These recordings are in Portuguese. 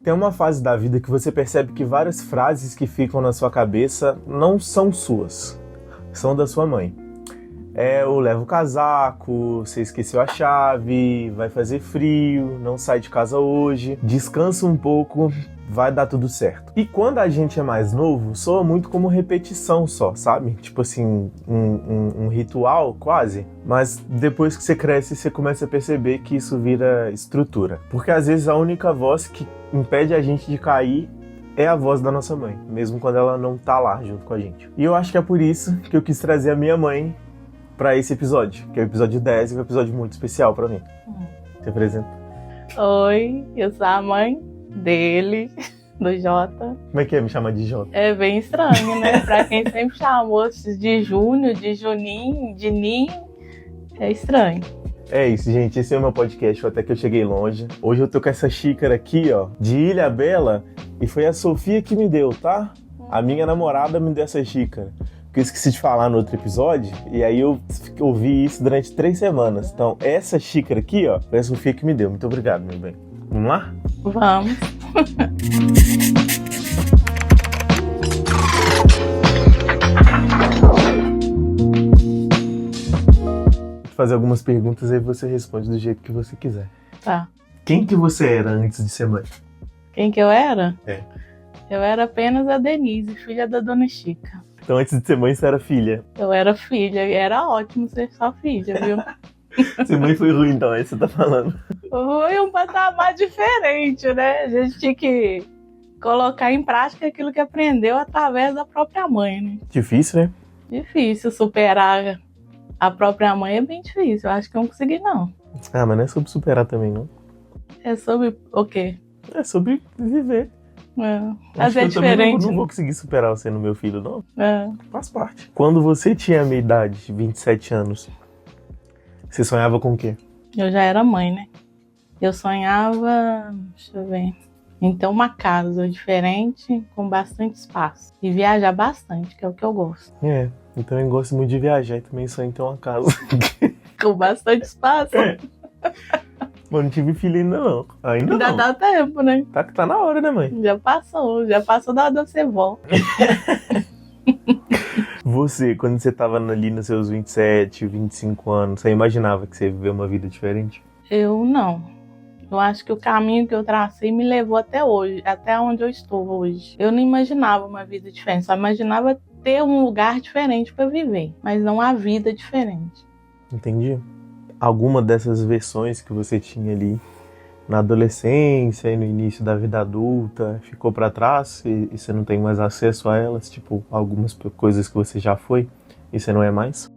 Tem uma fase da vida que você percebe que várias frases que ficam na sua cabeça não são suas, são da sua mãe. Eu levo o casaco, você esqueceu a chave, vai fazer frio, não sai de casa hoje, descansa um pouco, vai dar tudo certo. E quando a gente é mais novo, soa muito como repetição só, sabe? Tipo assim, um ritual quase. Mas depois que você cresce, você começa a perceber que isso vira estrutura. Porque às vezes a única voz que impede a gente de cair é a voz da nossa mãe, mesmo quando ela não tá lá junto com a gente. E eu acho que é por isso que eu quis trazer a minha mãe pra esse episódio, que é o episódio 10, e é um episódio muito especial pra mim. Te apresento. Oi, eu sou a mãe dele, do Jota. Como é que é me chamar de Jota? É bem estranho, né? Pra quem sempre chamou de Júnior, de Juninho, de Ninho, é estranho. É isso, gente, esse é o meu podcast, Até Que Eu Cheguei Longe. Hoje eu tô com essa xícara aqui, ó, de Ilhabela, e foi a Sofia que me deu, tá? A minha namorada me deu essa xícara. Porque eu esqueci de falar no outro episódio, e aí eu ouvi isso durante 3 semanas. Então, essa xícara aqui, ó, foi a Sofia que me deu. Muito obrigado, meu bem. Vamos lá? Vamos. Vou fazer algumas perguntas, aí você responde do jeito que você quiser. Tá. Quem que você era antes de ser mãe? Quem que eu era? É. Eu era apenas a Denise, filha da Dona Chica. Então, antes de ser mãe, você era filha. Eu era filha, e era ótimo ser só filha, viu? Ser mãe foi ruim, então, é isso que você tá falando. Foi um patamar diferente, né? A gente tinha que colocar em prática aquilo que aprendeu através da própria mãe, né? Difícil, né? Difícil superar a própria mãe, é bem difícil. Eu acho que eu não consegui, não. Ah, mas não é sobre superar também, não. É sobre o quê? É sobre viver. Mas é eu diferente. Também não vou conseguir superar você no meu filho, não. É. Faz parte. Quando você tinha a minha idade, 27 anos, você sonhava com o quê? Eu já era mãe, né? Eu sonhava, deixa eu ver, em ter uma casa diferente, com bastante espaço. E viajar bastante, que é o que eu gosto. É, eu também gosto muito de viajar e também sonho em ter uma casa. Com bastante espaço? É. Mas não tive filho ainda não. Ainda não. Dá tempo, né? Tá na hora, né, mãe? Já passou da hora de você vó. Você, quando você tava ali nos seus 27, 25 anos, você imaginava que você ia viver uma vida diferente? Eu não. Eu acho que o caminho que eu tracei me levou até hoje, até onde eu estou hoje. Eu não imaginava uma vida diferente, só imaginava ter um lugar diferente para viver, mas não a vida diferente. Entendi. Alguma dessas versões que você tinha ali na adolescência e no início da vida adulta ficou pra trás e você não tem mais acesso a elas? Tipo, algumas coisas que você já foi e você não é mais?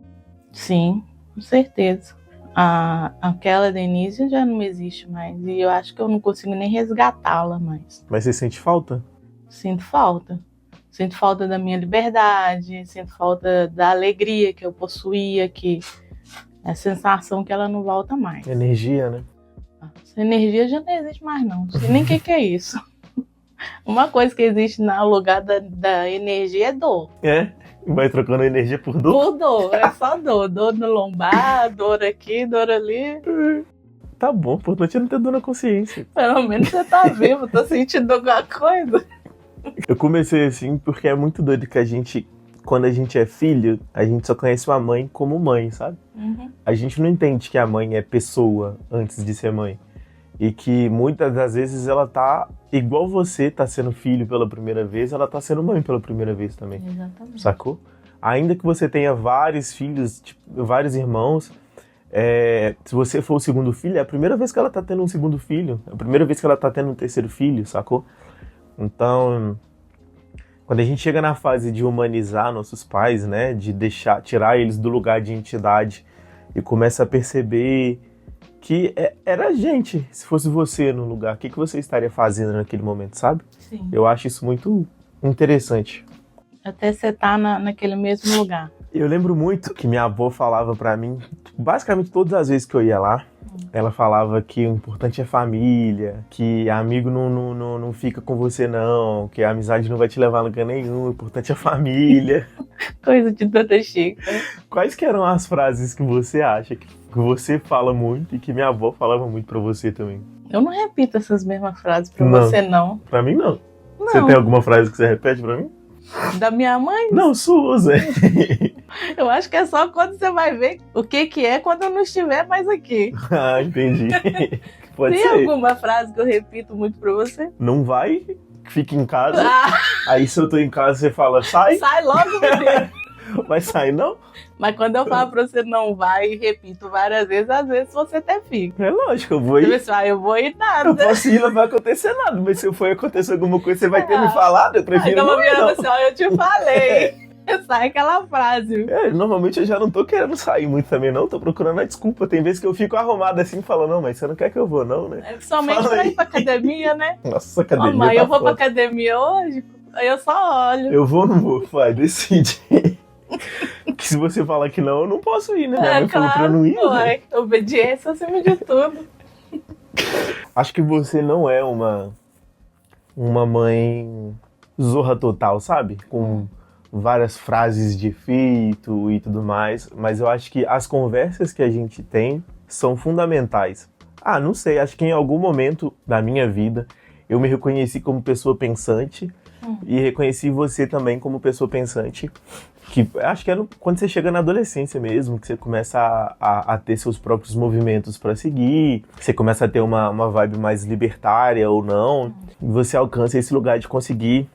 Sim, com certeza. Aquela Denise já não existe mais e eu acho que eu não consigo nem resgatá-la mais. Mas você sente falta? Sinto falta. Sinto falta da minha liberdade, sinto falta da alegria que eu possuía, que é a sensação que ela não volta mais. Energia, né? Essa energia já não existe mais, não. Não sei nem o que é isso. Uma coisa que existe no lugar da energia é dor. É? Vai trocando energia por dor? Por dor, é só dor. Dor no lombar, dor aqui, dor ali. Tá bom, importante é não ter dor na consciência. Pelo menos você tá vivo, tô sentindo alguma coisa. Eu comecei assim porque é muito doido que a gente, quando a gente é filho, a gente só conhece uma mãe como mãe, sabe? Uhum. A gente não entende que a mãe é pessoa antes de ser mãe. E que muitas das vezes ela tá, igual você tá sendo filho pela primeira vez, ela tá sendo mãe pela primeira vez também. Exatamente. Sacou? Ainda que você tenha vários filhos, tipo, vários irmãos, se você for o segundo filho, é a primeira vez que ela tá tendo um segundo filho, é a primeira vez que ela tá tendo um terceiro filho, sacou? Então, quando a gente chega na fase de humanizar nossos pais, né, de tirar eles do lugar de entidade e começa a perceber que era a gente, se fosse você no lugar, o que você estaria fazendo naquele momento, sabe? Sim. Eu acho isso muito interessante. Até você tá naquele mesmo lugar. Eu lembro muito que minha avó falava pra mim, basicamente todas as vezes que eu ia lá, ela falava que o importante é família, que amigo não fica com você não, que a amizade não vai te levar a lugar nenhum, o importante é família. Coisa de Dona Chica. Quais que eram as frases que você acha que você fala muito e que minha avó falava muito pra você também? Eu não repito essas mesmas frases pra Não. você, não. Pra mim, não. Não. Você tem alguma frase que você repete pra mim? Da minha mãe? Não, suas, é. Eu acho que é só quando você vai ver o que é quando eu não estiver mais aqui. Ah, entendi. Pode Tem ser. alguma frase que eu repito muito pra você? Não vai, fica em casa. Ah, Aí se eu tô em casa, você fala, sai. sai logo, menino. Vai sair, não? Mas quando eu falo pra você não vai e repito várias vezes, às vezes você até fica. É lógico, eu vou Você ir. pensa, eu vou ir Eu nada. posso ir, não vai acontecer nada. Mas se for acontecer alguma coisa, você vai ter me falado. Eu prefiro Então eu não vou ir, virar não. assim, ó, eu te falei. Sai aquela frase. Normalmente eu já não tô querendo sair muito também, não. Tô procurando a desculpa. Tem vezes que eu fico arrumado assim, falando, não, mas você não quer que eu vou, não, né? É somente Fala pra aí. ir pra academia, né? Nossa, academia Ô, mãe, tá eu vou pra foda. academia hoje? Aí eu só olho. Eu vou ou não vou? Vai, decide. Que se você falar que não, eu não posso ir, né? Minha mãe falou pra eu não ir, né? ué. Obediência acima de tudo. Acho que você não é uma mãe zorra total, sabe? Com várias frases de efeito e tudo mais. Mas eu acho que as conversas que a gente tem são fundamentais. Ah, não sei, acho que em algum momento da minha vida eu me reconheci como pessoa pensante e reconheci você também como pessoa pensante. Que acho que é quando você chega na adolescência mesmo, que você começa a ter seus próprios movimentos para seguir, você começa a ter uma vibe mais libertária ou não, e você alcança esse lugar de conseguir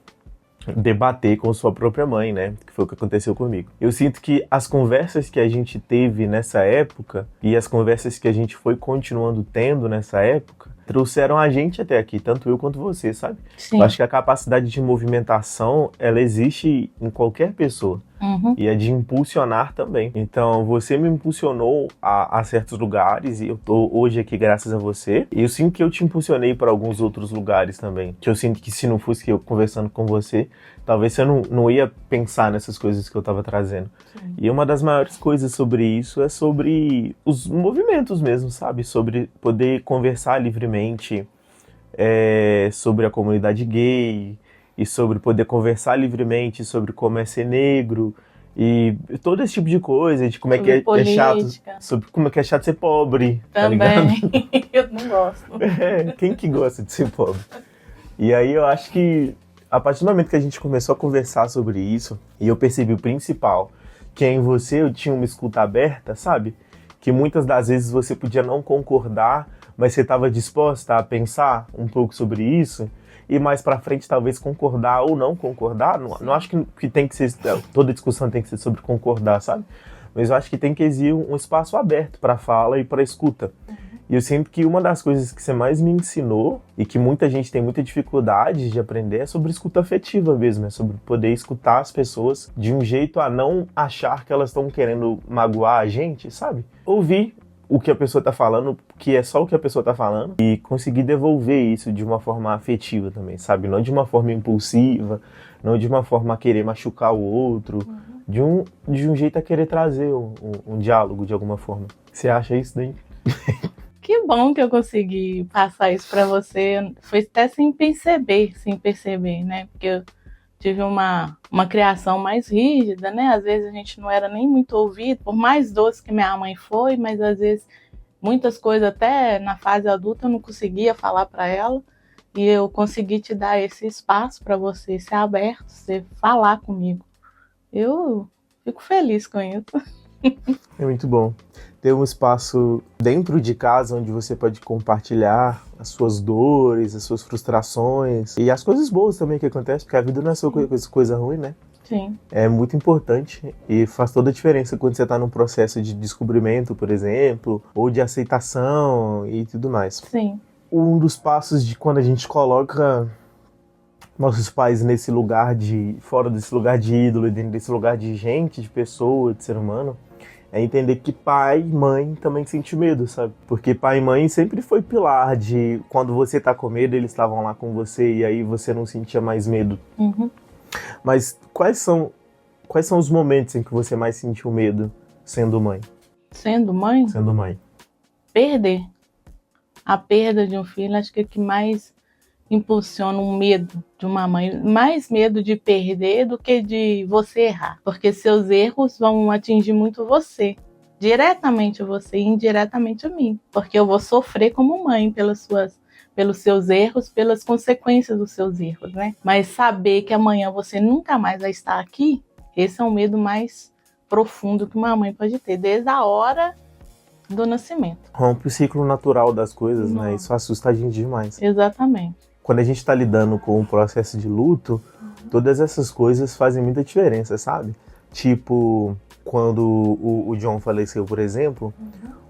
debater com sua própria mãe, né? Que foi o que aconteceu comigo. Eu sinto que as conversas que a gente teve nessa época e as conversas que a gente foi continuando tendo nessa época trouxeram a gente até aqui, tanto eu quanto você, sabe? Sim. Eu acho que a capacidade de movimentação, ela existe em qualquer pessoa. Uhum. E a de impulsionar também. Então, você me impulsionou a certos lugares e eu tô hoje aqui graças a você. E eu sinto que eu te impulsionei para alguns outros lugares também. Que eu sinto que se não fosse eu conversando com você, talvez você não ia pensar nessas coisas que eu tava trazendo. Sim. E uma das maiores coisas sobre isso é sobre os movimentos mesmo, sabe? Sobre poder conversar livremente, sobre a comunidade gay, e sobre poder conversar livremente sobre como é ser negro e todo esse tipo de coisa, de como Sobre é que é chato, política. sobre como é que é chato ser pobre, tá Também. ligado? Eu não gosto. Quem que gosta de ser pobre? E aí eu acho que a partir do momento que a gente começou a conversar sobre isso, e eu percebi o principal, que em você eu tinha uma escuta aberta, sabe? Que muitas das vezes você podia não concordar, mas você estava disposta a pensar um pouco sobre isso, e mais pra frente talvez concordar ou não concordar. Não acho que tem que ser, toda discussão tem que ser sobre concordar, sabe? Mas eu acho que tem que existir um espaço aberto pra fala e pra escuta. E eu sinto que uma das coisas que você mais me ensinou, e que muita gente tem muita dificuldade de aprender, é sobre escuta afetiva mesmo, é sobre poder escutar as pessoas de um jeito a não achar que elas estão querendo magoar a gente, sabe? Ouvir o que a pessoa tá falando, que é só o que a pessoa tá falando, e conseguir devolver isso de uma forma afetiva também, sabe? Não de uma forma impulsiva, não de uma forma a querer machucar o outro, de um jeito a querer trazer um diálogo de alguma forma. Você acha isso daí? Que bom que eu consegui passar isso pra você. Foi até sem perceber, né? Porque eu tive uma criação mais rígida, né? Às vezes a gente não era nem muito ouvido, por mais doce que minha mãe foi, mas às vezes muitas coisas até na fase adulta eu não conseguia falar pra ela. E eu consegui te dar esse espaço pra você ser aberto, você falar comigo. Eu fico feliz com isso. É muito bom. Ter um espaço dentro de casa onde você pode compartilhar as suas dores, as suas frustrações e as coisas boas também que acontecem, porque a vida não é só coisa ruim, né? Sim. É muito importante e faz toda a diferença quando você está num processo de descobrimento, por exemplo, ou de aceitação e tudo mais. Sim. Um dos passos de quando a gente coloca nossos pais nesse lugar fora desse lugar de ídolo, dentro desse lugar de gente, de pessoa, de ser humano, é entender que pai e mãe também sente medo, sabe? Porque pai e mãe sempre foi pilar de quando você tá com medo, eles estavam lá com você e aí você não sentia mais medo. Uhum. Mas quais são os momentos em que você mais sentiu medo sendo mãe? Sendo mãe? Sendo mãe. Perder. A perda de um filho, acho que é o que mais impulsiona um medo de uma mãe. Mais medo de perder do que de você errar. Porque seus erros vão atingir muito você. Diretamente você e indiretamente a mim. Porque eu vou sofrer como mãe pelas suas pelos seus erros, pelas consequências dos seus erros, né? Mas saber que amanhã você nunca mais vai estar aqui, esse é um medo mais profundo que uma mãe pode ter, desde a hora do nascimento. Rompe o ciclo natural das coisas, Não. né? Isso assusta a gente demais. Exatamente. Quando a gente tá lidando com o processo de luto, todas essas coisas fazem muita diferença, sabe? Tipo, quando o John faleceu, por exemplo,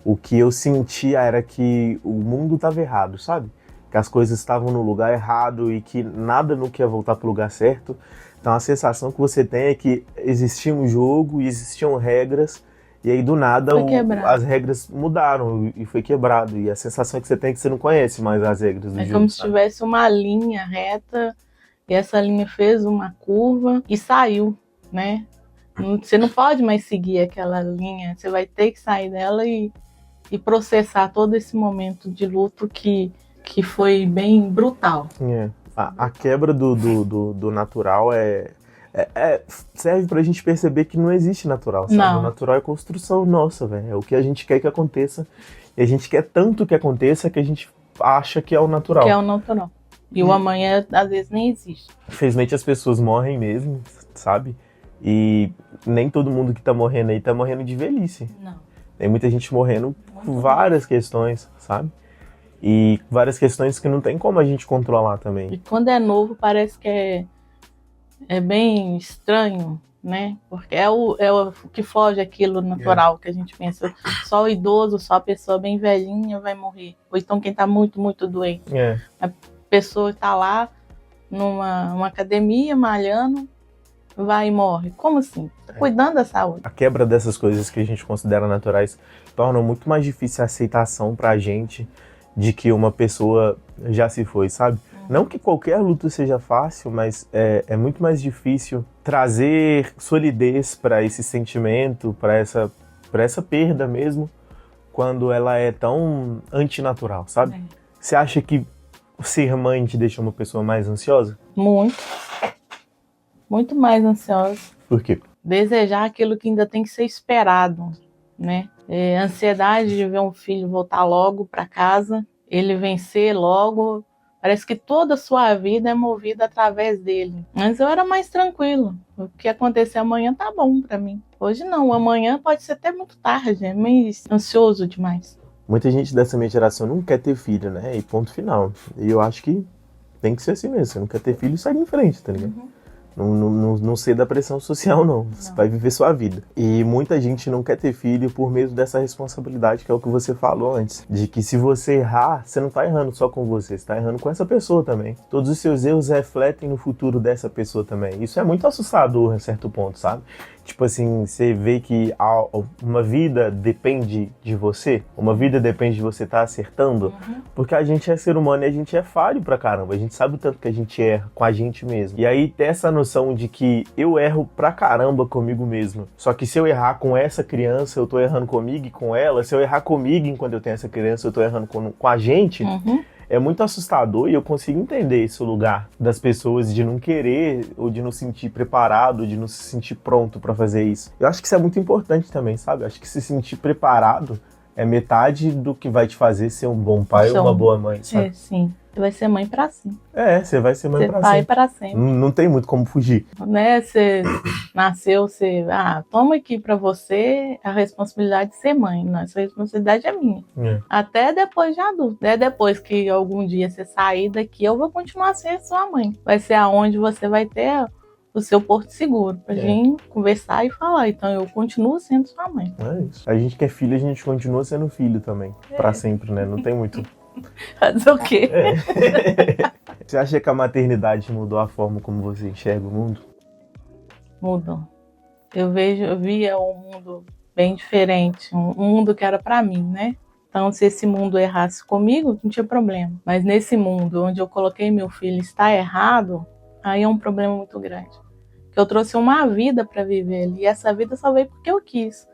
o que eu sentia era que o mundo estava errado, sabe? Que as coisas estavam no lugar errado e que nada nunca ia voltar pro lugar certo. Então a sensação que você tem é que existia um jogo e existiam regras, e aí do nada as regras mudaram e foi quebrado. E a sensação é que você tem que você não conhece mais as regras do jogo. É como se sabe? tivesse uma linha reta e essa linha fez uma curva e saiu, né? Você não pode mais seguir aquela linha, você vai ter que sair dela e processar todo esse momento de luto que foi bem brutal. É. A quebra do natural serve pra gente perceber que não existe natural, sabe? Não. O natural é construção nossa, velho. É o que a gente quer que aconteça. E a gente quer tanto que aconteça que a gente acha que é o natural. Que é o natural. E o amanhã, às vezes, nem existe. Infelizmente, as pessoas morrem mesmo, sabe? E nem todo mundo que tá morrendo aí tá morrendo de velhice. Não. Tem muita gente morrendo por várias questões, sabe? E várias questões que não tem como a gente controlar também. E quando é novo, parece que é bem estranho, né? Porque é o que foge aquilo natural que a gente pensa. Só o idoso, só a pessoa bem velhinha vai morrer. Ou então quem tá muito, muito doente. A pessoa tá lá numa academia, malhando, vai e morre. Como assim? Cuidando da saúde. A quebra dessas coisas que a gente considera naturais torna muito mais difícil a aceitação pra gente de que uma pessoa já se foi, sabe? Não que qualquer luto seja fácil, mas é muito mais difícil trazer solidez para esse sentimento, para essa perda mesmo, quando ela é tão antinatural, sabe? Você acha que ser mãe te deixa uma pessoa mais ansiosa? Muito. Muito mais ansiosa. Por quê? Desejar aquilo que ainda tem que ser esperado, né? Ansiedade de ver um filho voltar logo para casa, ele vencer logo. Parece que toda a sua vida é movida através dele. Antes eu era mais tranquilo. O que acontecer amanhã tá bom para mim. Hoje não, amanhã pode ser até muito tarde, é meio ansioso demais. Muita gente dessa minha geração não quer ter filho, né? E ponto final. E eu acho que tem que ser assim mesmo. Você não quer ter filho, sai em frente, tá ligado? Não ser da pressão social, não. Você vai viver sua vida. E muita gente não quer ter filho por medo dessa responsabilidade, que é o que você falou antes. De que se você errar, você não tá errando só com você, você tá errando com essa pessoa também. Todos os seus erros refletem no futuro dessa pessoa também. Isso é muito assustador, a certo ponto, sabe? Tipo assim, você vê que uma vida depende de você, uma vida depende de você estar acertando, porque a gente é ser humano e a gente é falho pra caramba, a gente sabe o tanto que a gente erra com a gente mesmo. E aí ter essa noção de que eu erro pra caramba comigo mesmo, só que se eu errar com essa criança, eu tô errando comigo e com ela, se eu errar comigo enquanto eu tenho essa criança, eu tô errando com a gente... É muito assustador e eu consigo entender esse lugar das pessoas de não querer ou de não se sentir preparado, de não se sentir pronto pra fazer isso. Eu acho que isso é muito importante também, sabe? Eu acho que se sentir preparado é metade do que vai te fazer ser um bom pai ou uma boa mãe, sabe? Sim. Você vai ser mãe pra sempre. Você vai ser mãe pra pai sempre. Para sempre. Não tem muito como fugir. Né? Você nasceu, toma aqui pra você a responsabilidade de ser mãe. Não, essa responsabilidade é minha. Até depois de adulto. Até depois que algum dia você sair daqui, eu vou continuar a ser sua mãe. Vai ser aonde você vai ter o seu porto seguro pra gente conversar e falar. Então eu continuo sendo sua mãe. É isso. A gente que é filho, a gente continua sendo filho também. Pra sempre, né? Não tem muito... Fazer o quê? Você acha que a maternidade mudou a forma como você enxerga o mundo? Mudou. Eu via um mundo bem diferente, um mundo que era pra mim, né? Então, se esse mundo errasse comigo, não tinha problema. Mas nesse mundo onde eu coloquei meu filho está errado, aí é um problema muito grande. Que eu trouxe uma vida para viver ali, e essa vida só veio porque eu quis.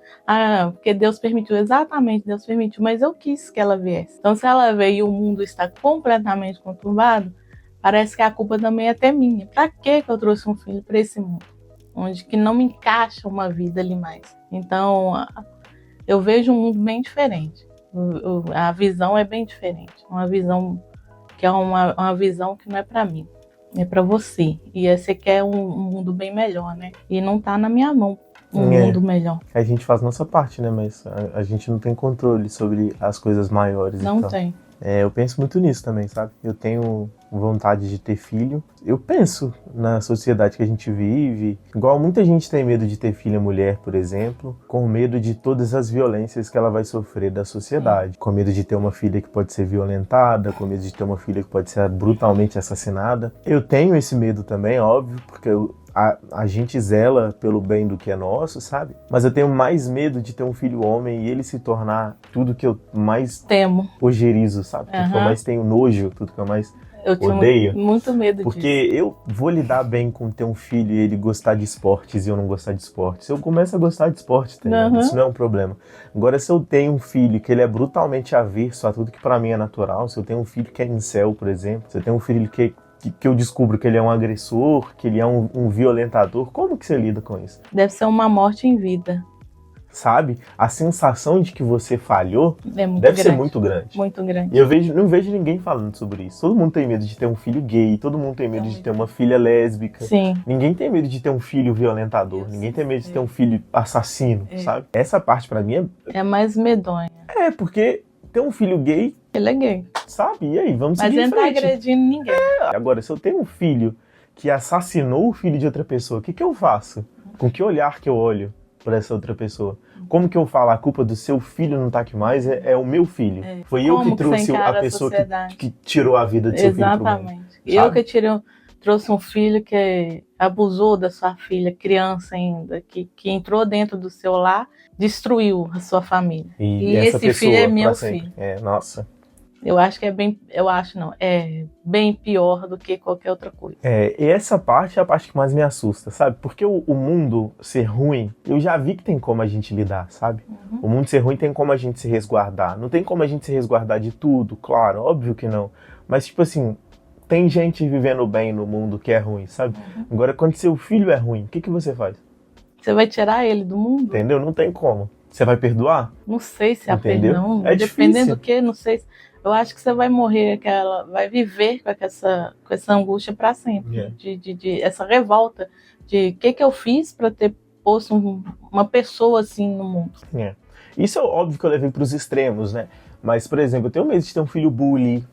Porque Deus permitiu, exatamente, Deus permitiu, mas eu quis que ela viesse. Então, se ela veio e o mundo está completamente conturbado, parece que a culpa também é até minha. Para que eu trouxe um filho para esse mundo? Onde que não me encaixa uma vida ali mais. Então, eu vejo um mundo bem diferente. A visão é bem diferente. Uma visão que é uma visão que não é para mim, é para você. E você quer um mundo bem melhor, né? E não tá na minha mão um mundo melhor. A gente faz nossa parte, né? Mas a gente não tem controle sobre as coisas maiores. Não tem. Eu penso muito nisso também, sabe? Eu tenho vontade de ter filho. Eu penso na sociedade que a gente vive. Igual muita gente tem medo de ter filha mulher, por exemplo, com medo de todas as violências que ela vai sofrer da sociedade. Com medo de ter uma filha que pode ser violentada, com medo de ter uma filha que pode ser brutalmente assassinada. Eu tenho esse medo também, óbvio, porque a gente zela pelo bem do que é nosso, sabe? Mas eu tenho mais medo de ter um filho homem e ele se tornar tudo que eu mais temo, ojerizo, sabe? Tudo que eu mais tenho nojo, tudo que eu mais odeio. Muito medo porque disso. Eu vou lidar bem com ter um filho e ele gostar de esportes e eu não gostar de esportes. Eu começo a gostar de esportes, tá? Isso não é um problema. Agora, se eu tenho um filho que ele é brutalmente averso a tudo que pra mim é natural, se eu tenho um filho que é incel, por exemplo, se eu tenho um filho que eu descubro que ele é um agressor, que ele é um violentador, como que você lida com isso? Deve ser uma morte em vida. Sabe? A sensação de que você falhou deve ser muito grande. Muito grande. E eu não vejo ninguém falando sobre isso. Todo mundo tem medo de ter um filho gay, todo mundo tem medo de ter uma filha lésbica. Sim. Ninguém tem medo de ter um filho violentador, ninguém tem medo de ter um filho assassino, sabe? Essa parte pra mim é mais medonha. Porque ter um filho gay... Ele é gay. Sabe? E aí, vamos seguir em frente. Mas ele não tá agredindo ninguém. Agora, se eu tenho um filho que assassinou o filho de outra pessoa, o que eu faço? Com que olhar que eu olho pra essa outra pessoa? Como que eu falo? A culpa do seu filho não tá aqui mais, é o meu filho. Foi eu que trouxe a pessoa que tirou a vida do seu filho. Exatamente. Eu que trouxe um filho que abusou da sua filha, criança ainda, que entrou dentro do seu lar, destruiu a sua família. E esse filho é meu filho. Nossa. Eu acho que é bem pior do que qualquer outra coisa. E essa parte é a parte que mais me assusta, sabe? Porque o mundo ser ruim, eu já vi que tem como a gente lidar, sabe? O mundo ser ruim tem como a gente se resguardar. Não tem como a gente se resguardar de tudo, claro, óbvio que não. Mas, tipo assim, tem gente vivendo bem no mundo que é ruim, sabe? Agora, quando seu filho é ruim, o que você faz? Você vai tirar ele do mundo? Entendeu? Não tem como. Você vai perdoar? Não sei se é perdão. É dependendo difícil. do que, não sei. Eu acho que você vai morrer, vai viver com essa angústia para sempre, de essa revolta, de o que eu fiz para ter posto uma pessoa assim no mundo. Isso é óbvio que eu levei para os extremos, né? Mas, por exemplo, eu tenho medo de ter um filho bully,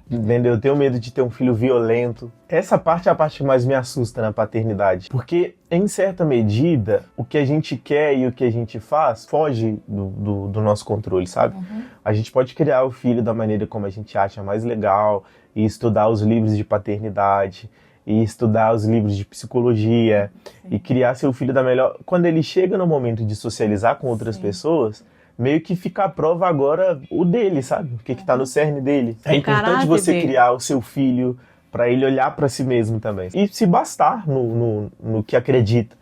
entendeu? Eu tenho medo de ter um filho violento. Essa parte é a parte que mais me assusta na paternidade. Porque, em certa medida, o que a gente quer e o que a gente faz foge do nosso controle, sabe? A gente pode criar o filho da maneira como a gente acha mais legal e estudar os livros de paternidade e estudar os livros de psicologia e criar seu filho da melhor... Quando ele chega no momento de socializar com outras pessoas... meio que fica à prova agora o dele, sabe? O que tá no cerne dele. É importante você criar o seu filho para ele olhar para si mesmo também. E se bastar no que acredita.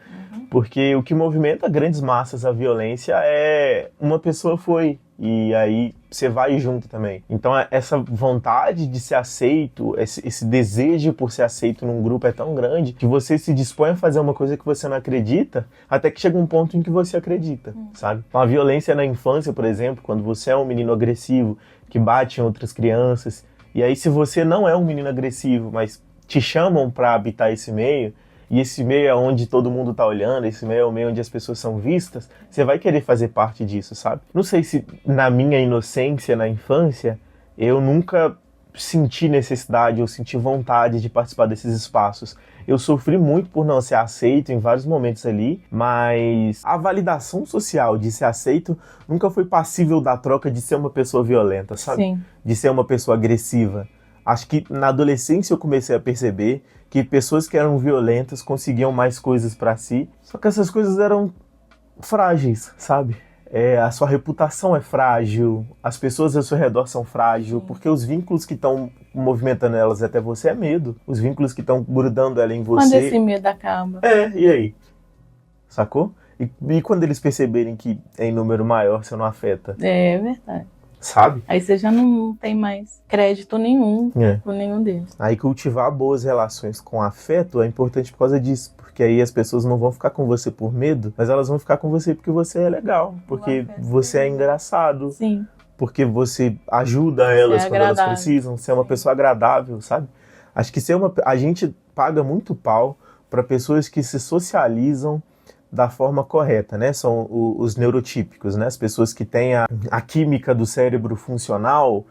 Porque o que movimenta grandes massas a violência é uma pessoa foi. E aí você vai junto também. Então essa vontade de ser aceito, esse desejo por ser aceito num grupo é tão grande que você se dispõe a fazer uma coisa que você não acredita, até que chega um ponto em que você acredita, sabe? Então, a violência na infância, por exemplo, quando você é um menino agressivo que bate em outras crianças, e aí se você não é um menino agressivo, mas te chamam pra habitar esse meio, e esse meio é onde todo mundo tá olhando, esse meio é o meio onde as pessoas são vistas, você vai querer fazer parte disso, sabe? Não sei se na minha inocência, na infância, eu nunca senti necessidade ou senti vontade de participar desses espaços. Eu sofri muito por não ser aceito em vários momentos ali, mas a validação social de ser aceito nunca foi passível da troca de ser uma pessoa violenta, sabe? Sim. De ser uma pessoa agressiva. Acho que na adolescência eu comecei a perceber que pessoas que eram violentas conseguiam mais coisas pra si, só que essas coisas eram frágeis, sabe? A sua reputação é frágil, as pessoas ao seu redor são frágeis, porque os vínculos que estão movimentando elas até você é medo, os vínculos que estão grudando ela em você... Quando esse medo acaba? E aí? Sacou? E quando eles perceberem que em número maior você não afeta? É verdade. Sabe? Aí você já não tem mais crédito nenhum por nenhum deles. Aí cultivar boas relações com afeto é importante por causa disso. Porque aí as pessoas não vão ficar com você por medo, mas elas vão ficar com você porque você é legal. Porque você é engraçado. Sim. porque você ajuda elas quando elas precisam, ser uma pessoa agradável, sabe? Acho que a gente paga muito pau para pessoas que se socializam da forma correta, né? São os neurotípicos, né? As pessoas que têm a química do cérebro funcional,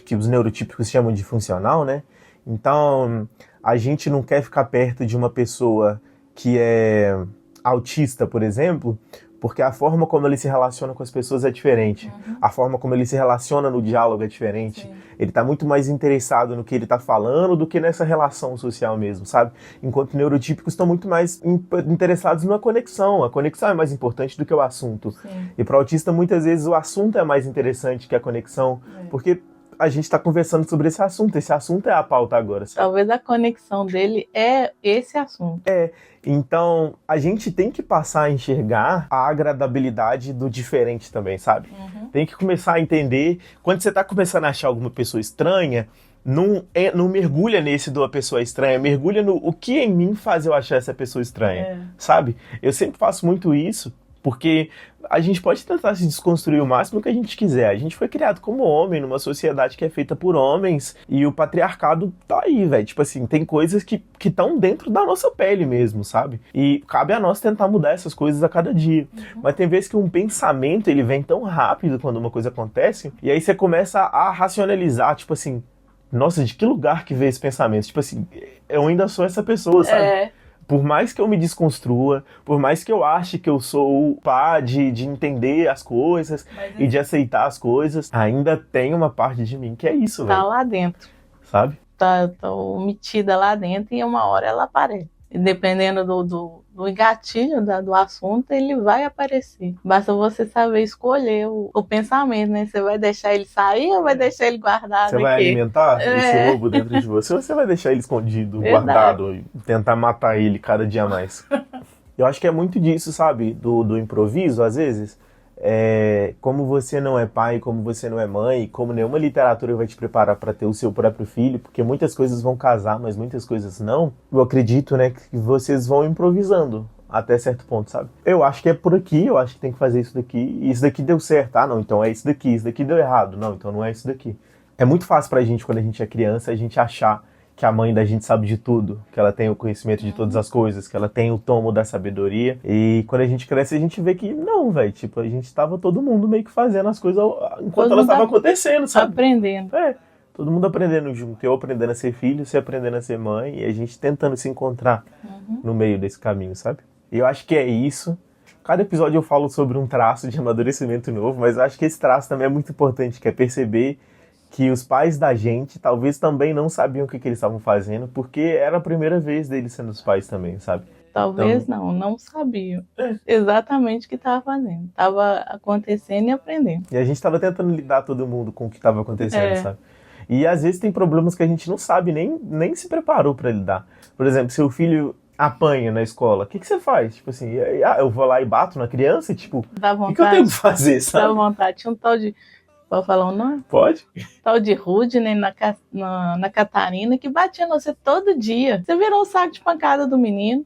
que os neurotípicos chamam de funcional, né? Então, a gente não quer ficar perto de uma pessoa que é autista, por exemplo, porque a forma como ele se relaciona com as pessoas é diferente. A forma como ele se relaciona no diálogo é diferente. Sim. Ele está muito mais interessado no que ele está falando do que nessa relação social mesmo, sabe? Enquanto neurotípicos estão muito mais interessados na conexão. A conexão é mais importante do que o assunto. Sim. E para o autista, muitas vezes, o assunto é mais interessante que a conexão, porque a gente está conversando sobre esse assunto é a pauta agora. Sabe? Talvez a conexão dele é esse assunto. Então a gente tem que passar a enxergar a agradabilidade do diferente também, sabe? Tem que começar a entender, quando você tá começando a achar alguma pessoa estranha, não mergulha nesse da pessoa estranha, mergulha no o que em mim faz eu achar essa pessoa estranha, sabe? Eu sempre faço muito isso, porque a gente pode tentar se desconstruir o máximo que a gente quiser. A gente foi criado como homem, numa sociedade que é feita por homens, e o patriarcado tá aí, velho. Tipo assim, tem coisas que estão dentro da nossa pele mesmo, sabe? E cabe a nós tentar mudar essas coisas a cada dia. Mas tem vezes que um pensamento, ele vem tão rápido quando uma coisa acontece, e aí você começa a racionalizar, tipo assim, nossa, de que lugar que veio esse pensamento? Tipo assim, eu ainda sou essa pessoa, sabe? Por mais que eu me desconstrua, por mais que eu ache que eu sou o pá de entender as coisas e de aceitar as coisas, ainda tem uma parte de mim que é isso, velho. Tá lá dentro. Sabe? Tá metida lá dentro e uma hora ela aparece. E dependendo do engatilho do assunto, ele vai aparecer. Basta você saber escolher o pensamento, né? Você vai deixar ele sair ou vai deixar ele guardado? Você vai alimentar esse lobo dentro de você ou você vai deixar ele escondido, guardado e tentar matar ele cada dia mais? Eu acho que é muito disso, sabe? Do improviso, às vezes. Como você não é pai, como você não é mãe, como nenhuma literatura vai te preparar para ter o seu próprio filho, porque muitas coisas vão casar, mas muitas coisas não. Eu acredito, né, que vocês vão improvisando até certo ponto, sabe? Eu acho que é por aqui, eu acho que tem que fazer isso daqui, e isso daqui deu certo, não, então é isso daqui deu errado, não, então não é isso daqui. É muito fácil pra gente, quando a gente é criança, a gente achar que a mãe da gente sabe de tudo, que ela tem o conhecimento de todas as coisas, que ela tem o tomo da sabedoria. E quando a gente cresce, a gente vê que não, velho. Tipo, a gente tava todo mundo meio que fazendo as coisas enquanto elas estavam acontecendo, sabe? Aprendendo. Todo mundo aprendendo junto. Eu aprendendo a ser filho, você aprendendo a ser mãe, e a gente tentando se encontrar no meio desse caminho, sabe? E eu acho que é isso. Cada episódio eu falo sobre um traço de amadurecimento novo, mas eu acho que esse traço também é muito importante, que é perceber que os pais da gente talvez também não sabiam o que eles estavam fazendo, porque era a primeira vez deles sendo os pais também, sabe? Talvez então, não sabiam exatamente o que estava fazendo. Estava acontecendo e aprendendo. E a gente estava tentando lidar todo mundo com o que estava acontecendo, sabe? E às vezes tem problemas que a gente não sabe, nem se preparou para lidar. Por exemplo, seu filho apanha na escola, o que você faz? Tipo assim, eu vou lá e bato na criança? Tipo, o que eu tenho que fazer, sabe? Dá vontade. Tinha um tal de... Pode falar o nome? Pode. Tal de Rudney na Catarina, que batia no você todo dia. Você virou o saco de pancada do menino.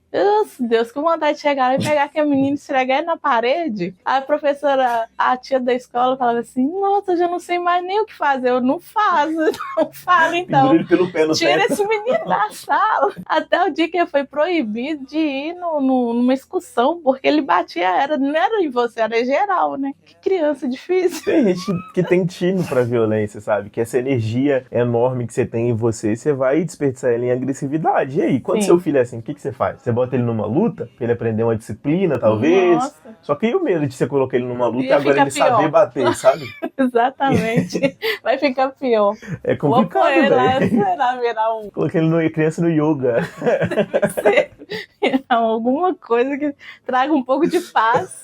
Deus, que vontade de chegar lá e pegar aquele menino e esfregar ele na parede. A professora, a tia da escola, falava assim, nossa, eu já não sei mais nem o que fazer. Eu não faço, não falo então. Pendura ele pelo pé no Tira teto. esse menino da sala. Até o dia que ele foi proibido de ir numa excursão, porque ele batia, não era em você, era em geral, né? Que criança difícil. Tem gente que tem tino pra violência, sabe? Que essa energia enorme que você tem em você, você vai desperdiçar ela em agressividade. E aí, quando seu filho é assim, o que você faz? Você bota ele numa luta, pra ele aprender uma disciplina, talvez? Nossa. Só que e o medo de você colocar ele numa luta e agora ele pior. Saber bater, sabe? Exatamente. Vai ficar pior. É complicado, velho. Será virar um... Colocar ele criança no yoga. Alguma coisa que traga um pouco de paz.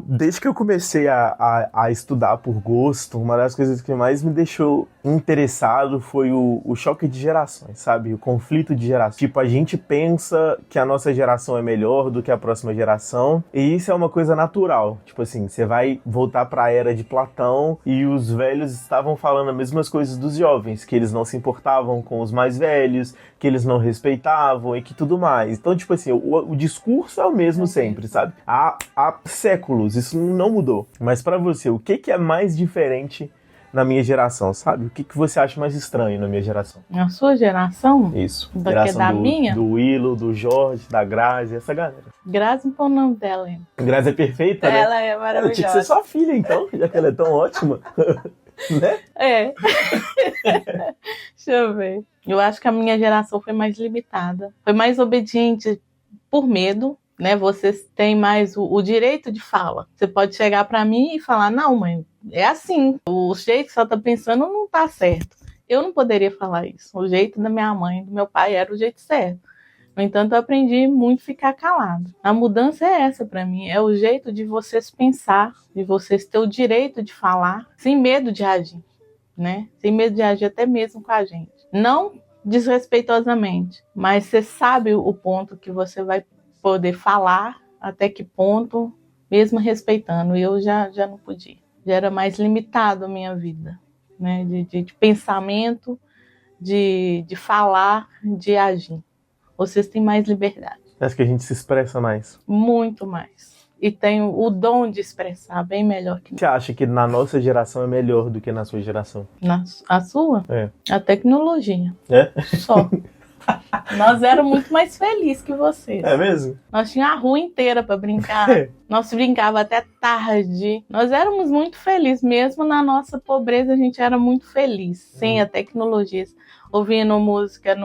Desde que eu comecei a estudar por gosto, uma das coisas que mais me deixou interessado foi o choque de gerações, sabe? O conflito de gerações. Tipo, a gente pensa que a nossa geração é melhor do que a próxima geração, e isso é uma coisa natural. Tipo assim, você vai voltar para a era de Platão e os velhos estavam falando as mesmas coisas dos jovens, que eles não se importavam com os mais velhos, que eles não respeitavam e que tudo mais. Então, tipo assim, o discurso é o mesmo sempre, sabe? Há séculos, isso não mudou. Mas para você, o que é mais diferente na minha geração, sabe? O que você acha mais estranho na minha geração? Na sua geração? Isso. Do que da minha? Do Willow, do Jorge, da Grazi, essa galera. Grazi, não põe o nome dela ainda. Grazi é perfeita, né? Ela é maravilhosa. Ela tinha que ser sua filha, então, já que ela é tão ótima. Né? É. Deixa eu ver. Eu acho que a minha geração foi mais limitada. Foi mais obediente por medo, né? Vocês têm mais o direito de fala. Você pode chegar para mim e falar, não, mãe, é assim. O jeito que você tá pensando não tá certo. Eu não poderia falar isso. O jeito da minha mãe e do meu pai era o jeito certo. No entanto, eu aprendi muito a ficar calado. A mudança é essa para mim. É o jeito de vocês pensar, de vocês ter o direito de falar, sem medo de agir, né? Sem medo de agir até mesmo com a gente. Não desrespeitosamente, mas você sabe o ponto que você vai poder falar, até que ponto, mesmo respeitando. Eu já não podia. Já era mais limitado a minha vida, né? De pensamento, de falar, de agir. Vocês têm mais liberdade. Acho que a gente se expressa mais. Muito mais. E tem o dom de expressar bem melhor que Você acha que na nossa geração é melhor do que na sua geração? a sua? É. A tecnologia. É? Só. Nós éramos muito mais felizes que vocês. É mesmo? Nós tínhamos a rua inteira para brincar. Nós brincava até tarde. Nós éramos muito felizes. Mesmo na nossa pobreza, a gente era muito feliz. Sem a tecnologia. Ouvindo música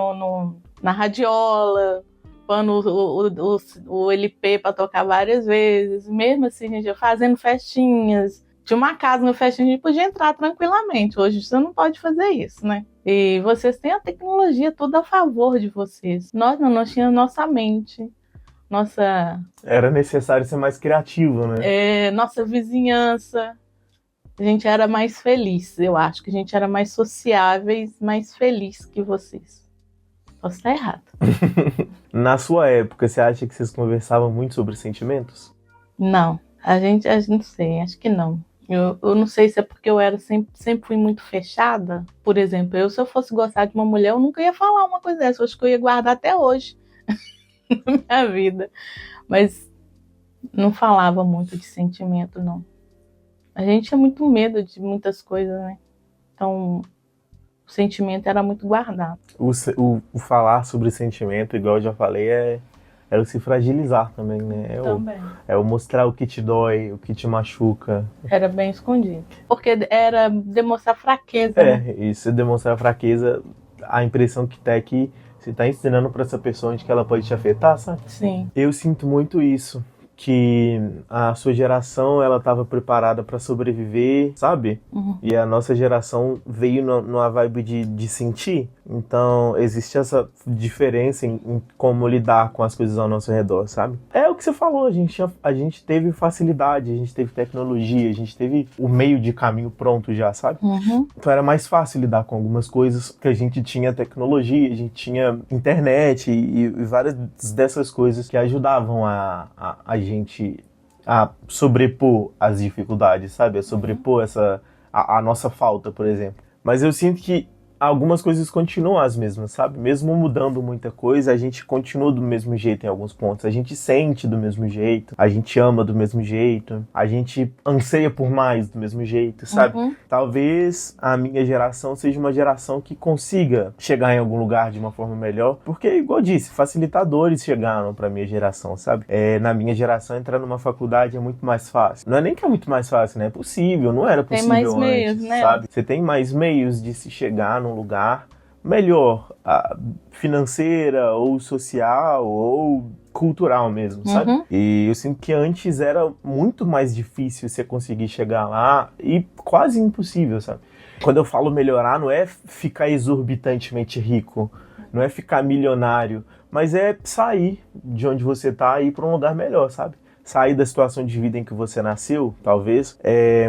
na radiola, pondo o LP para tocar várias vezes. Mesmo assim, a gente ia fazendo festinhas. Tinha uma casa no festinha, a gente podia entrar tranquilamente. Hoje você não pode fazer isso, né? E vocês têm a tecnologia toda a favor de vocês. Nós não, nós tínhamos nossa mente, nossa... Era necessário ser mais criativo, né? Nossa vizinhança. A gente era mais feliz, eu acho que a gente era mais sociáveis, mais feliz que vocês. Posso estar errado. Na sua época, você acha que vocês conversavam muito sobre sentimentos? Não, a gente não sei, acho que não. Eu não sei se é porque eu sempre fui muito fechada. Por exemplo, se eu fosse gostar de uma mulher, eu nunca ia falar uma coisa dessa. Eu acho que eu ia guardar até hoje na minha vida. Mas não falava muito de sentimento, não. A gente tinha muito medo de muitas coisas, né? Então, o sentimento era muito guardado. O falar sobre sentimento, igual eu já falei, é o se fragilizar também, né? É o mostrar o que te dói, o que te machuca. Era bem escondido. Porque era demonstrar fraqueza. Né? Isso, demonstrar fraqueza, a impressão que tá é que você tá ensinando pra essa pessoa de que ela pode te afetar, sabe? Sim. Eu sinto muito isso. Que a sua geração, ela estava preparada para sobreviver, sabe? Uhum. E a nossa geração veio numa vibe de sentir. Então, existe essa diferença em como lidar com as coisas ao nosso redor, sabe? É o que você falou, a gente teve facilidade, a gente teve tecnologia, a gente teve o meio de caminho pronto já, sabe? Uhum. Então era mais fácil lidar com algumas coisas, porque a gente tinha tecnologia, a gente tinha internet e várias dessas coisas que ajudavam a gente a sobrepor as dificuldades, sabe? A sobrepor a nossa falta, por exemplo. Mas eu sinto que algumas coisas continuam as mesmas, sabe? Mesmo mudando muita coisa, a gente continua do mesmo jeito em alguns pontos. A gente sente do mesmo jeito, a gente ama do mesmo jeito, a gente anseia por mais do mesmo jeito, sabe? Uhum. Talvez a minha geração seja uma geração que consiga chegar em algum lugar de uma forma melhor, porque, igual eu disse, facilitadores chegaram pra minha geração, sabe? Na minha geração, entrar numa faculdade é muito mais fácil. Não é nem que é muito mais fácil, né? É possível, não era possível tem mais antes, meios, né? Sabe? Você tem mais meios de se chegar num lugar melhor, financeira ou social ou cultural mesmo, sabe? Uhum. E eu sinto que antes era muito mais difícil você conseguir chegar lá e quase impossível, sabe? Quando eu falo melhorar, não é ficar exorbitantemente rico, não é ficar milionário, mas é sair de onde você tá e ir para um lugar melhor, sabe? sair da situação de vida em que você nasceu, talvez,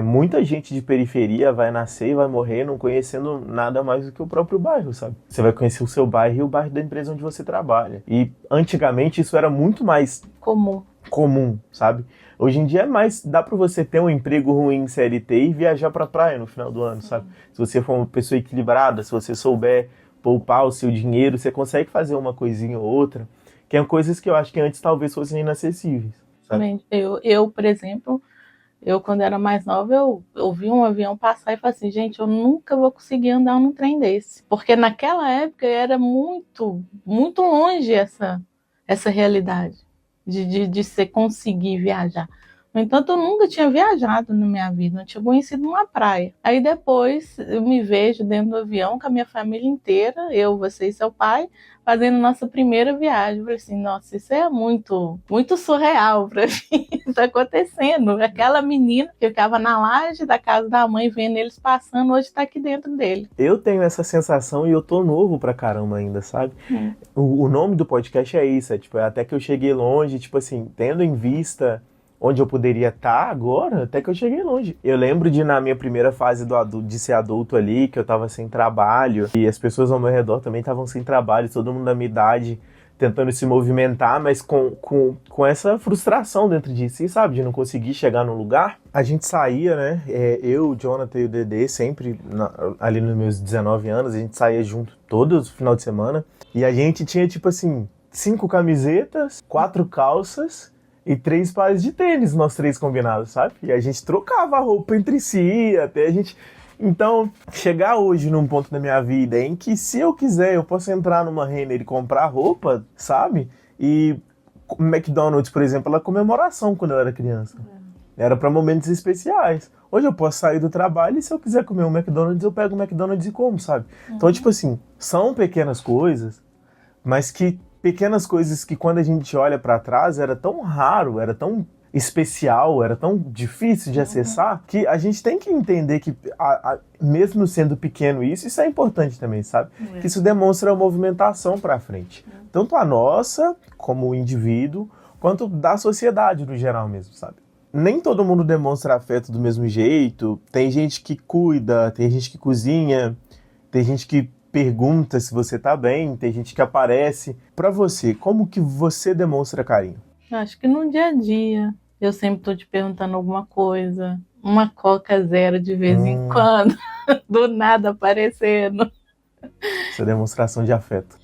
muita gente de periferia vai nascer e vai morrer não conhecendo nada mais do que o próprio bairro, sabe? Você vai conhecer o seu bairro e o bairro da empresa onde você trabalha. E antigamente isso era muito mais comum, sabe? Hoje em dia é mais, dá pra você ter um emprego ruim em CLT e viajar pra praia no final do ano, sabe? Se você for uma pessoa equilibrada, se você souber poupar o seu dinheiro, você consegue fazer uma coisinha ou outra, que são coisas que eu acho que antes talvez fossem inacessíveis, sabe? Eu, por exemplo, quando era mais nova, eu vi um avião passar e falei assim, gente, eu nunca vou conseguir andar num trem desse. Porque naquela época era muito, muito longe essa realidade de você conseguir viajar. No entanto, eu nunca tinha viajado na minha vida, não tinha conhecido uma praia. Aí depois eu me vejo dentro do avião com a minha família inteira, eu, você e seu pai, fazendo nossa primeira viagem. Eu falei assim, nossa, isso é muito, muito surreal pra mim, isso acontecendo. Aquela menina que ficava na laje da casa da mãe vendo eles passando, hoje tá aqui dentro dele. Eu tenho essa sensação e eu tô novo pra caramba ainda, sabe? O nome do podcast é isso, é até que eu cheguei longe, tipo assim, tendo em vista onde eu poderia estar agora, até que eu cheguei longe. Eu lembro de, na minha primeira fase de ser adulto ali, que eu tava sem trabalho, e as pessoas ao meu redor também estavam sem trabalho, todo mundo da minha idade tentando se movimentar, mas com essa frustração dentro de si, sabe? De não conseguir chegar no lugar. A gente saía, né? Eu, o Jonathan e o Dedê, sempre ali nos meus 19 anos, a gente saía junto todos os final de semana, e a gente tinha, tipo assim, 5 camisetas, 4 calças, e 3 pares de tênis, nós 3 combinados, sabe? E a gente trocava a roupa entre si, até a gente... Então, chegar hoje num ponto da minha vida em que, se eu quiser, eu posso entrar numa Renner e comprar roupa, sabe? E McDonald's, por exemplo, era comemoração quando eu era criança. Era para momentos especiais. Hoje eu posso sair do trabalho e, se eu quiser comer um McDonald's, eu pego o McDonald's e como, sabe? Então, tipo assim, são pequenas coisas, mas que... pequenas coisas que, quando a gente olha para trás, era tão raro, era tão especial, era tão difícil de acessar, que a gente tem que entender que, mesmo sendo pequeno isso é importante também, sabe? Que isso demonstra a movimentação para frente. Tanto a nossa, como indivíduo, quanto da sociedade no geral mesmo, sabe? Nem todo mundo demonstra afeto do mesmo jeito. Tem gente que cuida, tem gente que cozinha, tem gente que pergunta se você tá bem, tem gente que aparece. Pra você, como que você demonstra carinho? Acho que no dia a dia. Eu sempre tô te perguntando alguma coisa. Uma Coca Zero de vez em quando. Do nada aparecendo. Essa demonstração de afeto.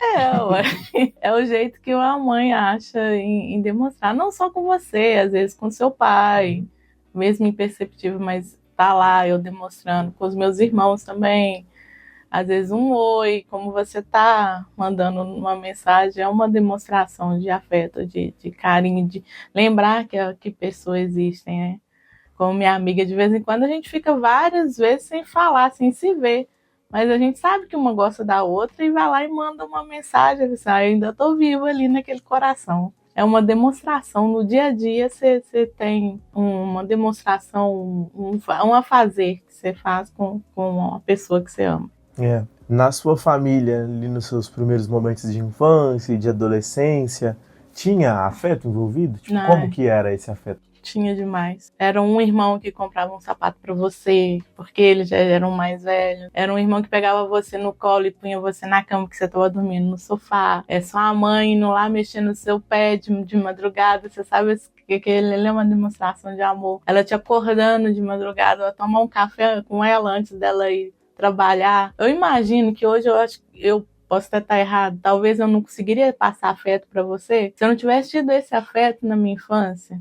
Ué. É o jeito que uma mãe acha em demonstrar. Não só com você, às vezes com seu pai. Mesmo imperceptível, mas tá lá eu demonstrando. Com os meus irmãos também. Às vezes um oi, como você tá mandando uma mensagem, é uma demonstração de afeto, de carinho, de lembrar que pessoas existem, né? Como minha amiga, de vez em quando a gente fica várias vezes sem falar, sem se ver, mas a gente sabe que uma gosta da outra e vai lá e manda uma mensagem, assim, eu ainda tô viva ali naquele coração. É uma demonstração, no dia a dia você tem uma demonstração, um afazer que você faz com uma pessoa que você ama. Na sua família, ali nos seus primeiros momentos de infância e de adolescência, tinha afeto envolvido? Como que era esse afeto? Tinha demais. Era um irmão que comprava um sapato pra você, porque eles já eram mais velhos. Era um irmão que pegava você no colo e punha você na cama que você tava dormindo no sofá. É sua mãe indo lá mexendo no seu pé de madrugada. Você sabe que ele é uma demonstração de amor. Ela te acordando de madrugada, tomar um café com ela antes dela ir trabalhar. Eu imagino que hoje eu posso até estar errado, talvez eu não conseguiria passar afeto para você se eu não tivesse tido esse afeto na minha infância.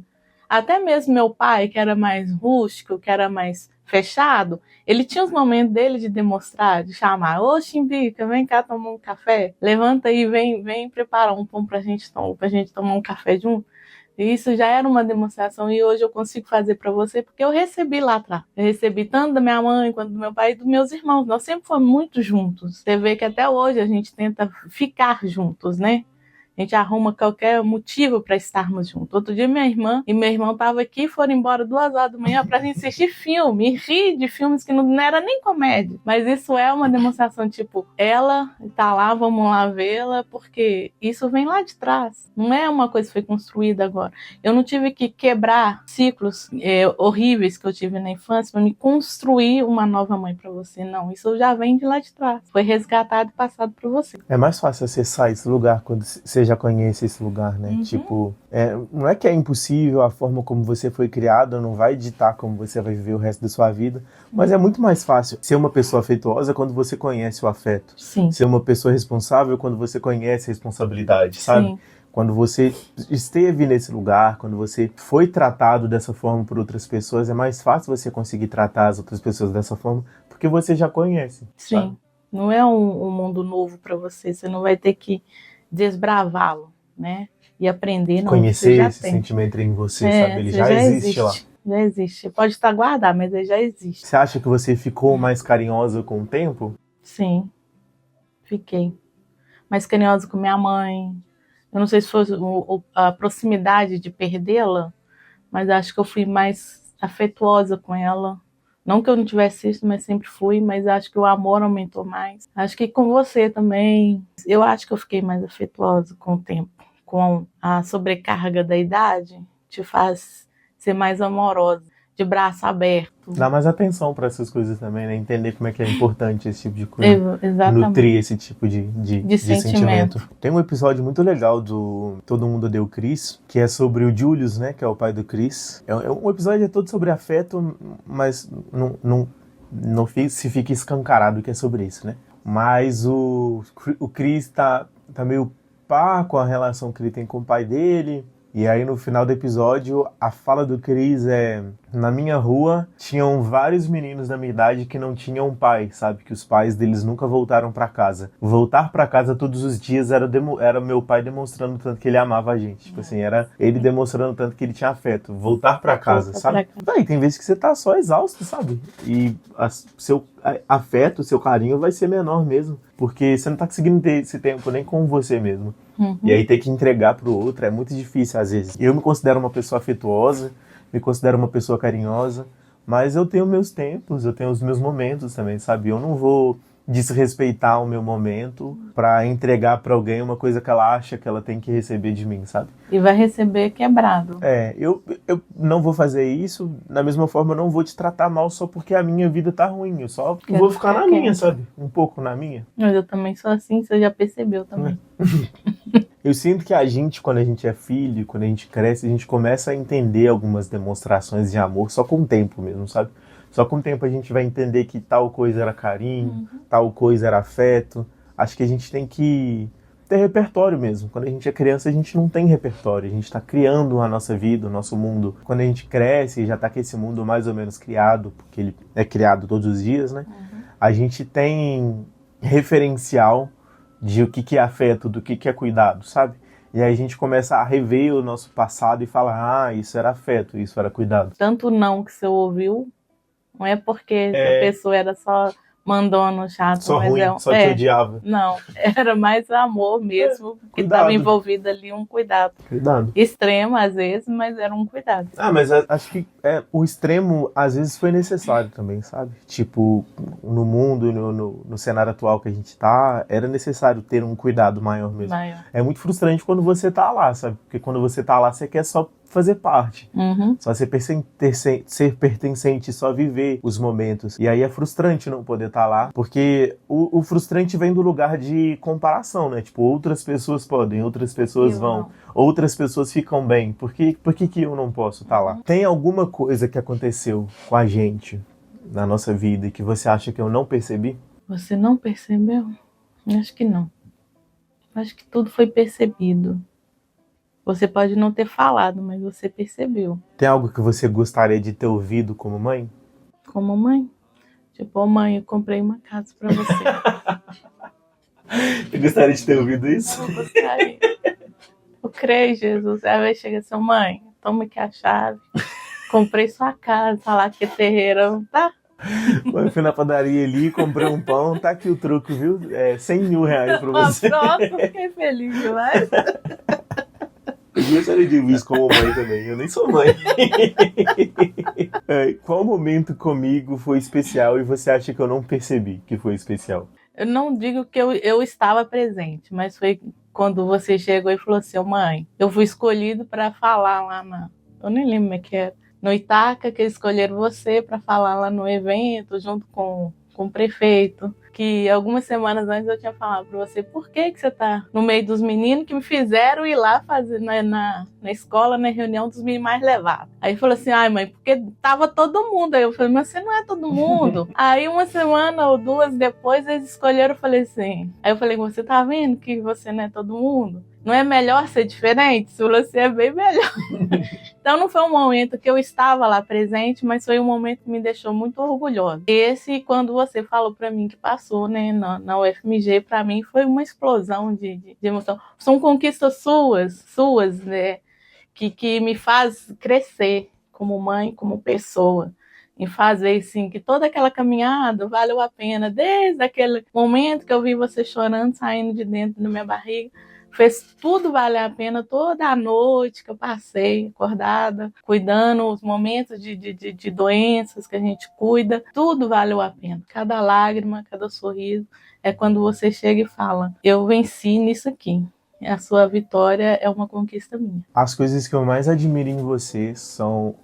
Até mesmo meu pai, que era mais rústico, que era mais fechado, ele tinha os momentos dele de demonstrar, de chamar: ô Chimbica, vem cá tomar um café, levanta aí, vem preparar um pão pra gente tomar um café junto. Isso já era uma demonstração e hoje eu consigo fazer para você porque eu recebi lá atrás. Eu recebi tanto da minha mãe quanto do meu pai e dos meus irmãos. Nós sempre fomos muito juntos. Você vê que até hoje a gente tenta ficar juntos, né? A gente arruma qualquer motivo para estarmos juntos. Outro dia minha irmã e meu irmão estavam aqui e foram embora 2h da manhã para gente assistir filme. E rir de filmes que não era nem comédia. Mas isso é uma demonstração, tipo, ela tá lá, vamos lá vê-la, porque isso vem lá de trás. Não é uma coisa que foi construída agora. Eu não tive que quebrar ciclos horríveis que eu tive na infância para me construir uma nova mãe para você. Não, isso já vem de lá de trás. Foi resgatado e passado por você. É mais fácil acessar esse lugar quando você já conhece esse lugar, né? Tipo, não é que é impossível, a forma como você foi criado não vai ditar como você vai viver o resto da sua vida, mas é muito mais fácil ser uma pessoa afetuosa quando você conhece o afeto. Sim. Ser uma pessoa responsável quando você conhece a responsabilidade, sabe? Sim. Quando você esteve nesse lugar, quando você foi tratado dessa forma por outras pessoas, é mais fácil você conseguir tratar as outras pessoas dessa forma, porque você já conhece. Sim. Sabe? Não é um mundo novo para você. Você não vai ter que desbravá-lo, né? E aprender. Não, conhecer já esse tem. sentimento em você, sabe? Ele já existe lá. Já existe. Pode estar guardado, mas ele já existe. Você acha que você ficou mais carinhosa com o tempo? Sim. Fiquei. Mais carinhosa com minha mãe. Eu não sei se foi a proximidade de perdê-la, mas acho que eu fui mais afetuosa com ela. Não que eu não tivesse isso, mas sempre fui, mas acho que o amor aumentou mais. Acho que com você também. Eu acho que eu fiquei mais afetuosa com o tempo. Com a sobrecarga da idade, te faz ser mais amorosa, de braço aberto. Dá mais atenção para essas coisas também, né? Entender como é que é importante esse tipo de coisa. Exatamente. Nutrir esse tipo de sentimento. Tem um episódio muito legal do Todo Mundo Odeia o Chris, que é sobre o Julius, né? Que é o pai do Chris. Um episódio todo sobre afeto, mas não se fica escancarado que é sobre isso, né? Mas o Chris tá meio pá com a relação que ele tem com o pai dele. E aí no final do episódio, a fala do Chris é: na minha rua tinham vários meninos da minha idade que não tinham pai, sabe? Que os pais deles nunca voltaram pra casa. Voltar pra casa todos os dias era meu pai demonstrando tanto que ele amava a gente. Tipo assim, era ele demonstrando tanto que ele tinha afeto. Voltar pra casa, sabe? Daí tem vezes que você tá só exausto, sabe? E seu afeto, seu carinho vai ser menor mesmo. Porque você não tá conseguindo ter esse tempo nem com você mesmo. E aí ter que entregar pro outro é muito difícil às vezes. Eu me considero uma pessoa afetuosa, me considero uma pessoa carinhosa, mas eu tenho meus tempos, eu tenho os meus momentos também, sabe? Eu não vou desrespeitar o meu momento pra entregar pra alguém uma coisa que ela acha que ela tem que receber de mim, sabe? E vai receber quebrado. Eu não vou fazer isso, da mesma forma eu não vou te tratar mal só porque a minha vida tá ruim, eu só vou ficar na minha, sabe? Um pouco na minha. Mas eu também sou assim, você já percebeu também. Eu sinto que a gente, quando a gente é filho, quando a gente cresce, a gente começa a entender algumas demonstrações de amor só com o tempo mesmo, sabe? Só com o tempo a gente vai entender que tal coisa era carinho, tal coisa era afeto. Acho que a gente tem que ter repertório mesmo. Quando a gente é criança, a gente não tem repertório. A gente está criando a nossa vida, o nosso mundo. Quando a gente cresce e já está com esse mundo mais ou menos criado, porque ele é criado todos os dias, né? A gente tem referencial de o que é afeto, do que é cuidado, sabe? E aí a gente começa a rever o nosso passado e fala, isso era afeto, isso era cuidado. Tanto não que você ouviu, não é porque a pessoa era só mandona, chato. Só mas ruim, só te odiava. Não, era mais amor mesmo, que estava envolvido ali um cuidado. Cuidado. Extremo às vezes, mas era um cuidado. Mas acho que o extremo às vezes foi necessário também, sabe? Tipo, no mundo, no cenário atual que a gente tá, era necessário ter um cuidado maior mesmo. É muito frustrante quando você tá lá, sabe? Porque quando você tá lá, você quer só fazer parte. Só ser pertencente, só viver os momentos. E aí é frustrante não poder estar lá, porque o frustrante vem do lugar de comparação, né? Tipo, outras pessoas podem, outras pessoas vão, outras pessoas ficam bem. Por que eu não posso estar lá? Tem alguma coisa que aconteceu com a gente na nossa vida e que você acha que eu não percebi? Você não percebeu? Acho que não. Acho que tudo foi percebido. Você pode não ter falado, mas você percebeu. Tem algo que você gostaria de ter ouvido como mãe? Como mãe? Tipo, mãe, eu comprei uma casa pra você. Eu gostaria de ter ouvido isso? Eu gostaria. Eu creio, Jesus. Aí vai chegar assim, mãe, toma aqui a chave. Comprei sua casa, lá que é terreiro, tá? Eu fui na padaria ali, comprei um pão, tá aqui o troco, viu? É 100 mil reais pra você. Pronto, fiquei feliz demais. Eu gostaria de ouvir isso como mãe também, eu nem sou mãe. Qual momento comigo foi especial e você acha que eu não percebi que foi especial? Eu não digo que eu estava presente, mas foi quando você chegou e falou assim, mãe, eu fui escolhido para falar lá eu nem lembro como é que era, no Itaca, que eles escolheram você para falar lá no evento, junto com o prefeito, que algumas semanas antes eu tinha falado para você, por que você tá no meio dos meninos que me fizeram ir lá fazer na escola, na reunião dos meninos mais levados. Aí falou assim, ai mãe, porque tava todo mundo. Aí eu falei, mas você não é todo mundo. Aí uma semana ou duas depois eles escolheram, eu falei assim, aí eu falei, você tá vendo que você não é todo mundo? Não é melhor ser diferente? Se você é bem melhor. Então não foi um momento que eu estava lá presente, mas foi um momento que me deixou muito orgulhosa. Esse, quando você falou para mim que passou, né, na UFMG, para mim foi uma explosão de emoção. São conquistas suas, né, que me faz crescer como mãe, como pessoa. E fazer assim, que toda aquela caminhada valeu a pena, desde aquele momento que eu vi você chorando, saindo de dentro da minha barriga, fez tudo valer a pena, toda a noite que eu passei acordada, cuidando os momentos de doenças que a gente cuida, tudo valeu a pena. Cada lágrima, cada sorriso, é quando você chega e fala, eu venci nisso aqui. A sua vitória é uma conquista minha. As coisas que eu mais admiro em você são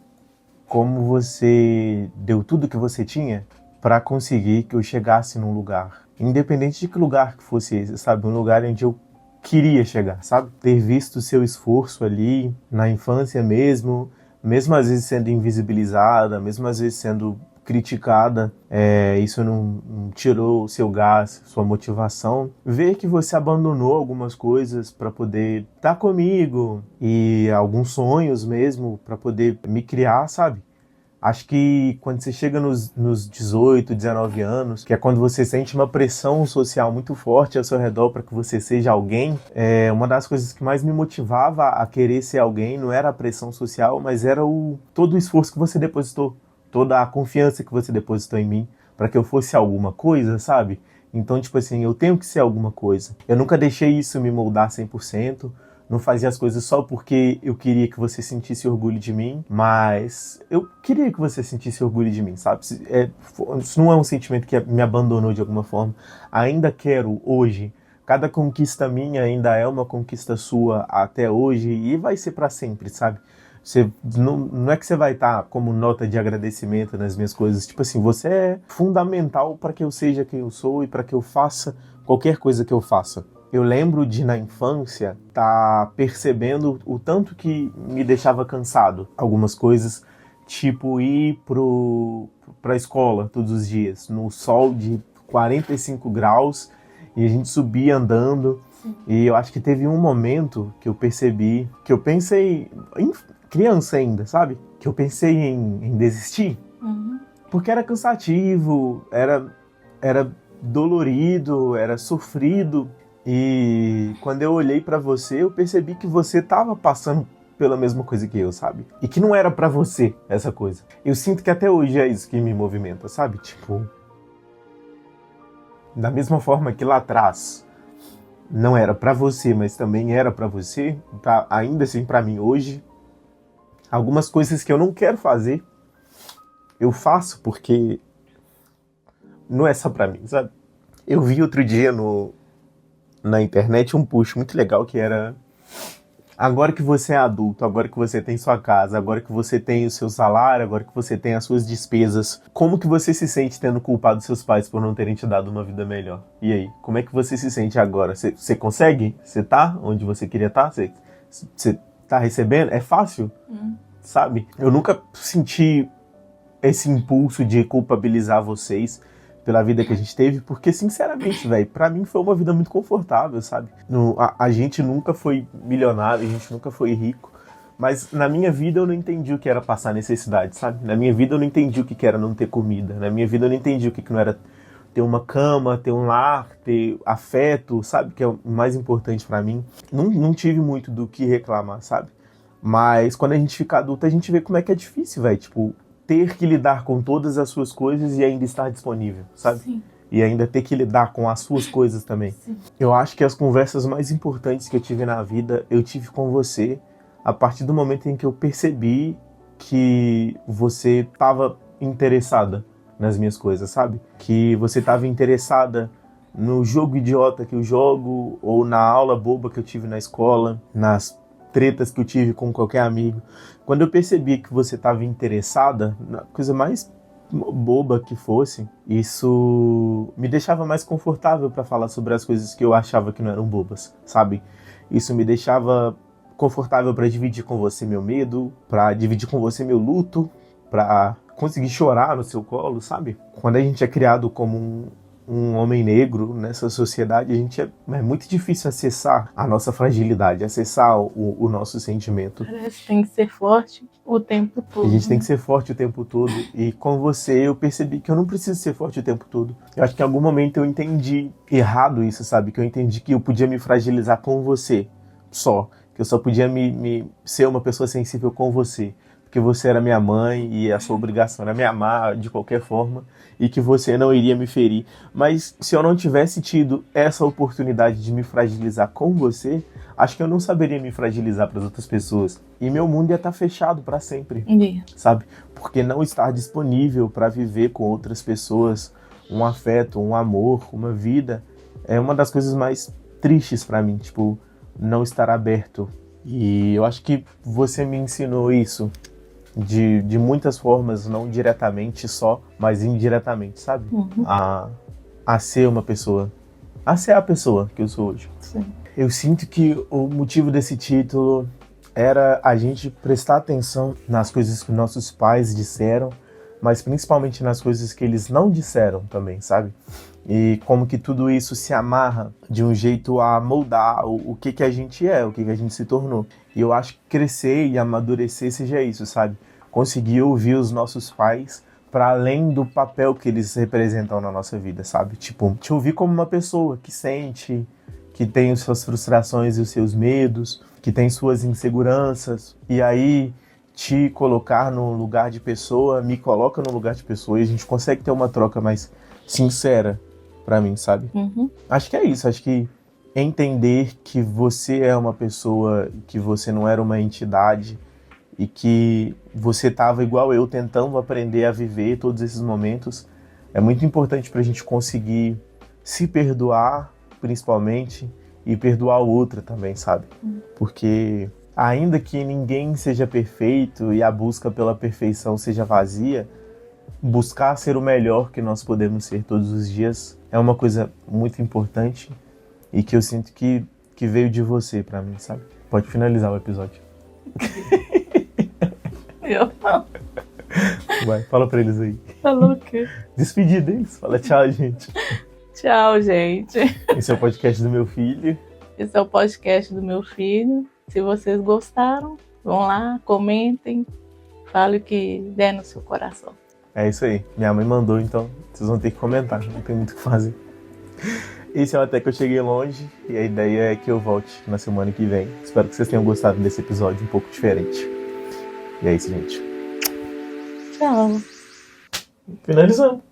como você deu tudo que você tinha para conseguir que eu chegasse num lugar. Independente de que lugar que fosse esse, sabe? Um lugar onde eu queria chegar, sabe? Ter visto o seu esforço ali na infância mesmo às vezes sendo invisibilizada, mesmo às vezes sendo criticada, isso não tirou o seu gás, sua motivação. Ver que você abandonou algumas coisas para poder estar comigo e alguns sonhos mesmo para poder me criar, sabe? Acho que quando você chega nos 18, 19 anos, que é quando você sente uma pressão social muito forte ao seu redor para que você seja alguém, uma das coisas que mais me motivava a querer ser alguém não era a pressão social, mas era todo o esforço que você depositou, toda a confiança que você depositou em mim para que eu fosse alguma coisa, sabe? Então, tipo assim, eu tenho que ser alguma coisa. Eu nunca deixei isso me moldar 100%. Não fazia as coisas só porque eu queria que você sentisse orgulho de mim, mas eu queria que você sentisse orgulho de mim, sabe? Isso não é um sentimento que me abandonou de alguma forma. Ainda quero hoje. Cada conquista minha ainda é uma conquista sua até hoje e vai ser para sempre, sabe? Não é que você vai estar como nota de agradecimento nas minhas coisas. Tipo assim, você é fundamental para que eu seja quem eu sou e para que eu faça qualquer coisa que eu faça. Eu lembro de, na infância, estar percebendo o tanto que me deixava cansado. Algumas coisas, tipo ir pra escola todos os dias, no sol de 45 graus, e a gente subia andando. Sim. E eu acho que teve um momento que eu percebi, que eu pensei, criança ainda, sabe? Que eu pensei em desistir. Uhum. Porque era cansativo, era dolorido, era sofrido. E quando eu olhei pra você, eu percebi que você tava passando pela mesma coisa que eu, sabe? E que não era pra você essa coisa. Eu sinto que até hoje é isso que me movimenta, sabe? Tipo, da mesma forma que lá atrás não era pra você, mas também era pra você, tá ainda assim pra mim hoje. Algumas coisas que eu não quero fazer, eu faço porque não é só pra mim, sabe? Eu vi outro dia na internet um post muito legal que era: agora que você é adulto, agora que você tem sua casa, agora que você tem o seu salário, agora que você tem as suas despesas, como que você se sente tendo culpado seus pais por não terem te dado uma vida melhor? E aí, como é que você se sente agora? Você consegue? Você tá onde você queria estar? Você tá recebendo? É fácil? Sabe? Eu nunca senti esse impulso de culpabilizar vocês pela vida que a gente teve, porque, sinceramente, velho, pra mim foi uma vida muito confortável, sabe? A gente nunca foi milionário, a gente nunca foi rico, mas na minha vida eu não entendi o que era passar necessidade, sabe? Na minha vida eu não entendi o que era não ter comida, na minha vida eu não entendi o que não era ter uma cama, ter um lar, ter afeto, sabe? Que é o mais importante pra mim. Não tive muito do que reclamar, sabe? Mas quando a gente fica adulto, a gente vê como é que é difícil, velho. Tipo, ter que lidar com todas as suas coisas e ainda estar disponível, sabe? Sim. E ainda ter que lidar com as suas coisas também. Sim. Eu acho que as conversas mais importantes que eu tive na vida, eu tive com você a partir do momento em que eu percebi que você estava interessada nas minhas coisas, sabe? Que você estava interessada no jogo idiota que eu jogo, ou na aula boba que eu tive na escola, nas tretas que eu tive com qualquer amigo. Quando eu percebi que você estava interessada na coisa mais boba que fosse, isso me deixava mais confortável para falar sobre as coisas que eu achava que não eram bobas, sabe? Isso me deixava confortável para dividir com você meu medo, para dividir com você meu luto, para conseguir chorar no seu colo, sabe? Quando a gente é criado como um homem negro nessa sociedade, é muito difícil acessar a nossa fragilidade, acessar o nosso sentimento. Parece que tem que ser forte o tempo todo. A gente tem que ser forte o tempo todo. E com você eu percebi que eu não preciso ser forte o tempo todo. Eu acho que em algum momento eu entendi errado isso, sabe? Que eu entendi que eu podia me fragilizar com você só. Que eu só podia me ser uma pessoa sensível com você. Porque você era minha mãe e a sua obrigação era me amar de qualquer forma e que você não iria me ferir. Mas se eu não tivesse tido essa oportunidade de me fragilizar com você, acho que eu não saberia me fragilizar para as outras pessoas. E meu mundo ia estar fechado para sempre, sabe? Porque não estar disponível para viver com outras pessoas um afeto, um amor, uma vida, é uma das coisas mais tristes para mim, tipo, não estar aberto. E eu acho que você me ensinou isso de muitas formas, não diretamente só, mas indiretamente, sabe? A ser uma pessoa, a ser a pessoa que eu sou hoje. Sim. Eu sinto que o motivo desse título era a gente prestar atenção nas coisas que nossos pais disseram, mas principalmente nas coisas que eles não disseram também, sabe? E como que tudo isso se amarra de um jeito a moldar o que a gente é, o que a gente se tornou. E eu acho que crescer e amadurecer seja isso, sabe? Conseguir ouvir os nossos pais para além do papel que eles representam na nossa vida, sabe? Tipo, te ouvir como uma pessoa que sente, que tem as suas frustrações e os seus medos, que tem suas inseguranças. E aí te colocar no lugar de pessoa, me coloca no lugar de pessoa e a gente consegue ter uma troca mais sincera pra mim, sabe? Acho que é isso, acho que entender que você é uma pessoa, que você não era uma entidade e que você tava igual eu tentando aprender a viver todos esses momentos é muito importante pra gente conseguir se perdoar, principalmente, e perdoar o outro também, sabe? Porque ainda que ninguém seja perfeito e a busca pela perfeição seja vazia, buscar ser o melhor que nós podemos ser todos os dias é uma coisa muito importante e que eu sinto que veio de você pra mim, sabe? Pode finalizar o episódio. Eu não. Vai, fala pra eles aí. Falou o quê? Despedir deles. Fala tchau, gente. Tchau, gente. Esse é o podcast do meu filho. Esse é o podcast do meu filho. Se vocês gostaram, vão lá, comentem, falem o que der no seu coração. É isso aí. Minha mãe mandou, então vocês vão ter que comentar. Não tem muito o que fazer. Esse é o Até Que Eu Cheguei Longe. E a ideia é que eu volte na semana que vem. Espero que vocês tenham gostado desse episódio um pouco diferente. E é isso, gente. Tchau. Finalizando.